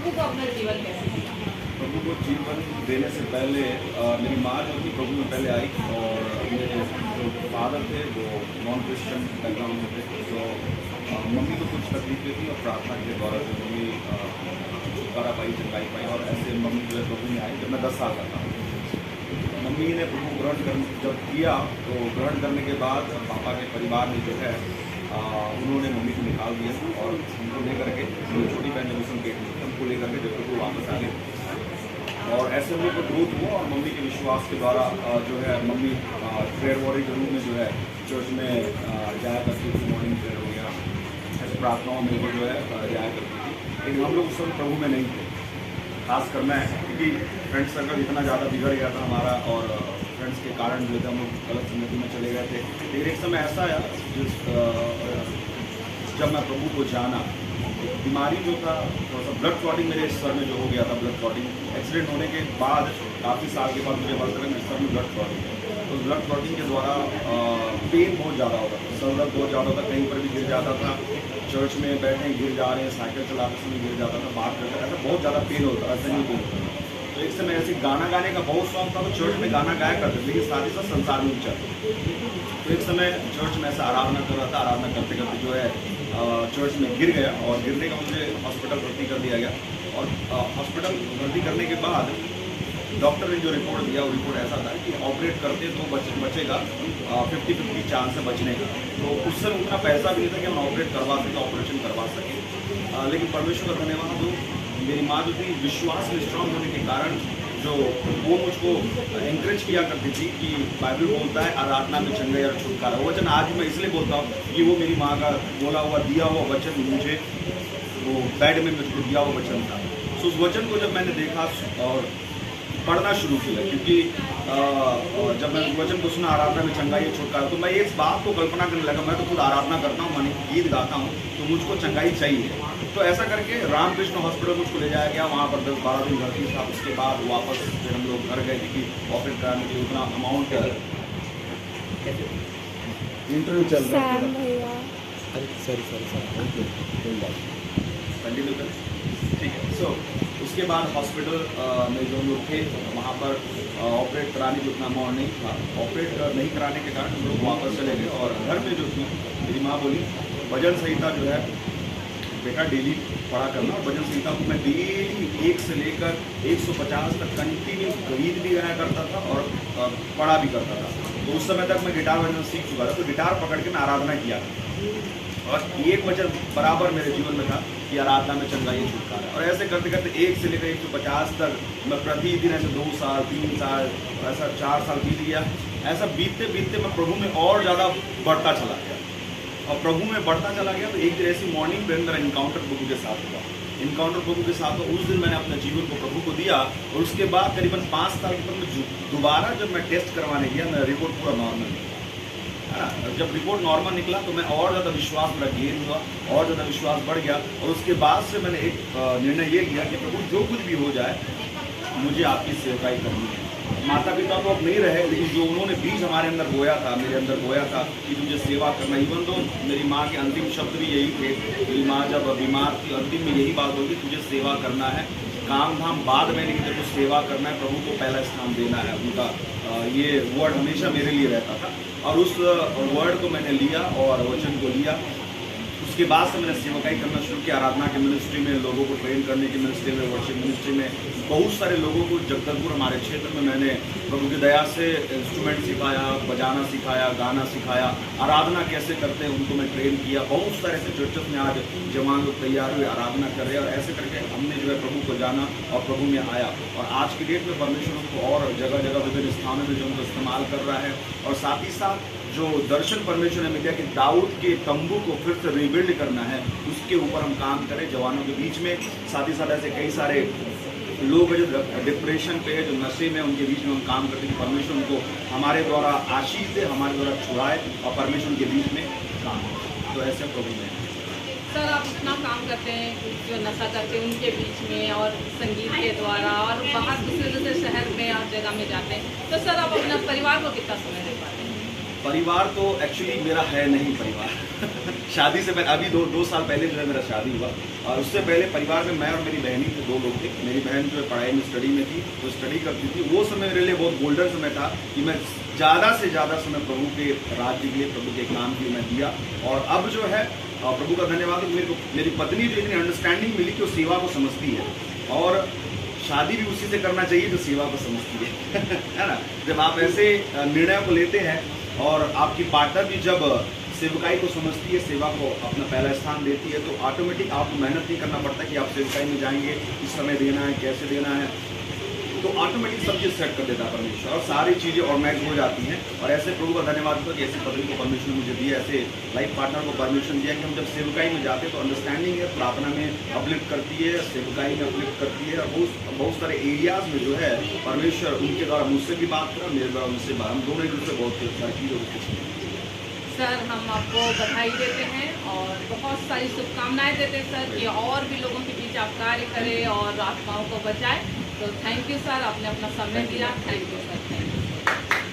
प्रभु को अपना जीवन कैसे दिया? प्रभु को जीवन देने से पहले मेरी माँ जो थी प्रभु में पहले आई, और मेरे जो फादर थे वो नॉन क्रिश्चियन बैकग्राउंड में थे। तो मम्मी को कुछ तकलीफें थी और प्रार्थना के द्वारा जो मम्मी छुटकारा पाई, चंगाई पाई, और ऐसे मम्मी जो है प्रभु में आई जब मैं 10 साल का था। मम्मी ने प्रभु ग्रहण कर जब किया तो ग्रहण करने के बाद पापा के परिवार ने जो है उन्होंने मम्मी को निकाल दिया और उनको लेकर के, छोटी बहन जब गेट में उनको लेकर के जब वो वापस आ गए, और ऐसे में को ग्रोथ हुआ। और मम्मी के विश्वास के द्वारा जो है मम्मी प्रेयर वॉरियर के रूप में जो है चर्च में जाया करती थी, मॉर्निंग प्रेयर हो गया, ऐसे प्रार्थनाओं में वो जो है जाया करती थी। लेकिन हम लोग उस समय प्रभु में नहीं थे, खासकर मैं, क्योंकि फ्रेंड सर्कल इतना ज़्यादा बिगड़ गया था हमारा, और फ्रेंड्स के कारण जो है हम लोग गलत संगति में चले गए थे। लेकिन एक समय ऐसा आया जब मैं प्रभु को जाना, बीमारी जो था थोड़ा सा ब्लड क्लॉटिंग मेरे सर में जो हो गया था, ब्लड क्लॉटिंग एक्सीडेंट होने के बाद काफ़ी साल के बाद मुझे पता चला मेरे सर में ब्लड क्लॉटिंग है। तो ब्लड क्लॉटिंग के द्वारा पेन बहुत ज़्यादा होता था, सर दर्द बहुत ज़्यादा होता, कहीं पर भी गिर जाता था, चर्च में बैठे गिर जा रहे हैं, साइकिल चलाते समय गिर जाता था, बात करते ऐसा बहुत ज़्यादा पेन होता, ऐसा नहीं पेन होता। तो एक समय ऐसे गाना गाने का बहुत शौक था, तो चर्च में गाना गाया करते, लेकिन साथ ही साथ संसार में चलते। तो एक समय चर्च में ऐसा आराधना कर रहा था, आराधना करते करते जो है चर्च में गिर गया, और गिरने का मुझे हॉस्पिटल भर्ती कर दिया गया। और हॉस्पिटल भर्ती करने के बाद डॉक्टर ने जो रिपोर्ट दिया वो रिपोर्ट ऐसा था कि ऑपरेट करते तो बचेगा 50-50 चांस है बचने का। तो उस समय उतना पैसा भी नहीं था कि हम ऑपरेट करवा सकें, ऑपरेशन करवा सकें। लेकिन परमेश्वर का धन्यवाद, तो मेरी माँ जो थी विश्वास में स्ट्रांग होने के कारण जो वो मुझको इंकरेज किया करती थी कि बाइबल बोलता है आराधना में चंगाई और छुटकारा। वो वचन आज मैं इसलिए बोलता हूँ कि वो मेरी माँ का बोला हुआ दिया हुआ वचन मुझे वो बेड में मुझको दिया हुआ वचन था। तो उस वचन को जब मैंने देखा और पढ़ना शुरू किया, क्योंकि जब मैं वचन को सुना आराधना में चंगाई छुटकारा, तो मैं इस बात को कल्पना करने लगा, मैं तो खुद आराधना करता हूँ, मैं गीत गाता हूँ, तो मुझको चंगाई चाहिए। तो ऐसा करके रामकृष्ण हॉस्पिटल मुझको ले जाया गया, वहाँ पर 10-12 दिन भर्ती था। उसके बाद वापस फिर हम लोग घर गए, क्योंकि ऑपरेट कराने के लिए उतना अमाउंट इंटरव्यू चल रहा है। कंटिन्यू करें, ठीक है। सो उसके बाद हॉस्पिटल में जो लोग थे वहाँ पर ऑपरेट कराने की उतना अमाउंट नहीं था, ऑपरेट नहीं कराने के कारण हम लोग वापस चले गए। और घर में जो थी मेरी माँ बोली भजन संहिता जो है बेटा डेली पढ़ा करना, और भजन संहिता को मैं डेली 1 से लेकर 150 तक कंटिन्यू गीत भी गाया करता था और पढ़ा भी करता था। तो उस समय तक मैं गिटार बजाना सीख चुका था, तो गिटार पकड़ के मैं आराधना किया, और एक वचन बराबर मेरे जीवन में था कि आराधना में चंगाई छुटकारा। और ऐसे करते करते 1 से लेकर 150 तक मैं प्रतिदिन ऐसे 2 साल 3 साल ऐसा 4 साल बीत गया। ऐसा बीतते बीतते मैं प्रभु में और ज़्यादा बढ़ता चला गया, और प्रभु में बढ़ता चला गया। तो एक दिन ऐसी मॉर्निंग प्रेयर मेरा इनकाउंटर प्रभु के साथ हुआ, इनकाउंटर प्रभु के साथ। उस दिन मैंने अपने जीवन को प्रभु को दिया, और उसके बाद करीबन 5 साल के बाद मैं दोबारा जब मैं टेस्ट करवाने गया, मेरा रिपोर्ट पूरा नॉर्मल निकला, है ना। जब रिपोर्ट नॉर्मल निकला तो मैं और ज़्यादा विश्वास मेरा गेन हुआ, और ज़्यादा विश्वास बढ़ गया। और उसके बाद से मैंने एक निर्णय ये लिया कि प्रभु जो कुछ भी हो जाए मुझे आपकी सेवकाई करनी है। माता पिता तो अब नहीं रहे, लेकिन जो उन्होंने बीज हमारे अंदर बोया था, मेरे अंदर बोया था कि तुझे सेवा करना। इवन तो मेरी माँ के अंतिम शब्द भी यही थे, मेरी माँ जब बीमार थी अंतिम में यही बात होगी, तुझे सेवा करना है, काम धाम बाद में, लेकिन तेरे को सेवा करना है, प्रभु को पहला स्थान देना है। उनका ये वर्ड हमेशा मेरे लिए रहता था, और उस वर्ड को मैंने लिया और वचन को लिया। उसके बाद से मैंने सेवकाई करना शुरू किया, आराधना के मिनिस्ट्री में, लोगों को ट्रेन करने की मिनिस्ट्री में, वर्शिप मिनिस्ट्री में। बहुत सारे लोगों को जगदलपुर हमारे क्षेत्र में मैंने प्रभु की दया से इंस्ट्रूमेंट सिखाया, बजाना सिखाया, गाना सिखाया, आराधना कैसे करते हैं उनको मैं ट्रेन किया। बहुत सारे ऐसे चर्चेस में आज जवान लोग तैयार हुए, आराधना कर रहे हैं, और ऐसे करके हमने जो है प्रभु को जाना और प्रभु में आया। और आज की डेट में परमेश्वर उनको और जगह जगह विभिन्न स्थानों में जो उनको इस्तेमाल कर रहा है। और साथ ही साथ जो दर्शन परमेश्वर ने मिला कि दाऊद के तंबू को फिर से रिबिल्ड करना है, उसके ऊपर हम काम करें जवानों के बीच में। साथ ही साथ ऐसे कई सारे लोग जो डिप्रेशन पे है, जो नशे में, उनके बीच में हम काम करते हैं कि परमेश्वर उनको हमारे द्वारा आशीष दे, हमारे द्वारा छुड़ाए, और परमेश्वर के बीच में काम करे। तो ऐसे प्रभु में सर आप इतना काम करते हैं, जो नशा करते हैं उनके बीच में, और संगीत के द्वारा, और बाहर दूसरे दूसरे शहर में आप जगह में जाते हैं, तो सर आप अपना परिवार को कितना समय दे पाते हैं? परिवार तो एक्चुअली मेरा है नहीं परिवार शादी से पहले, अभी दो साल पहले जो है मेरा शादी हुआ, और उससे पहले परिवार में मैं और मेरी बहन ही थे, 2 लोग थे। मेरी बहन जो है पढ़ाई में स्टडी में थी, तो स्टडी करती थी। वो समय मेरे लिए बहुत गोल्डन समय था कि मैं ज़्यादा से ज़्यादा समय प्रभु के राज्य के लिए, प्रभु के काम के लिए मैं दिया। और अब जो है प्रभु का धन्यवाद, मेरी पत्नी जो इतनी अंडरस्टैंडिंग मिली कि वो सेवा को समझती है, और शादी भी उसी से करना चाहिए जो सेवा को समझती है है ना। जब आप ऐसे निर्णय को लेते हैं और आपकी पार्टनर भी जब सेवकाई को समझती है, सेवा को अपना पहला स्थान देती है, तो ऑटोमेटिक आपको मेहनत नहीं करना पड़ता कि आप सेवकाई में जाएंगे, किस समय देना है, कैसे देना है, तो ऑटोमेटिक सब चीज़ सेट कर देता है परमेश्वर, और सारी चीज़ें ऑर्गेनाइज हो जाती हैं। और ऐसे प्रभु का धन्यवाद हो कि ऐसे पत्नी को परमिशन मुझे दिया, ऐसे लाइफ पार्टनर को परमिशन दिया कि हम जब सेवकाई में जाते हैं तो अंडरस्टैंडिंग है, प्रार्थना में अपलिफ्ट करती है, सेवकाई में अपलिफ्ट करती है, और बहुत सारे एरियाज में जो है परमेश्वर उनके द्वारा मुझसे भी बात करा, मेरे द्वारा उनसे बात, हम दोनों एक दूसरे बहुत सारी चीज़ें। सर हम आपको बधाई देते हैं और बहुत सारी शुभकामनाएं देते हैं सर कि और भी लोगों के बीच आप कार्य करें और आत्माओं को बचाएं। तो थैंक यू सर, आपने अपना समय दिया। Thank you sir, thank you.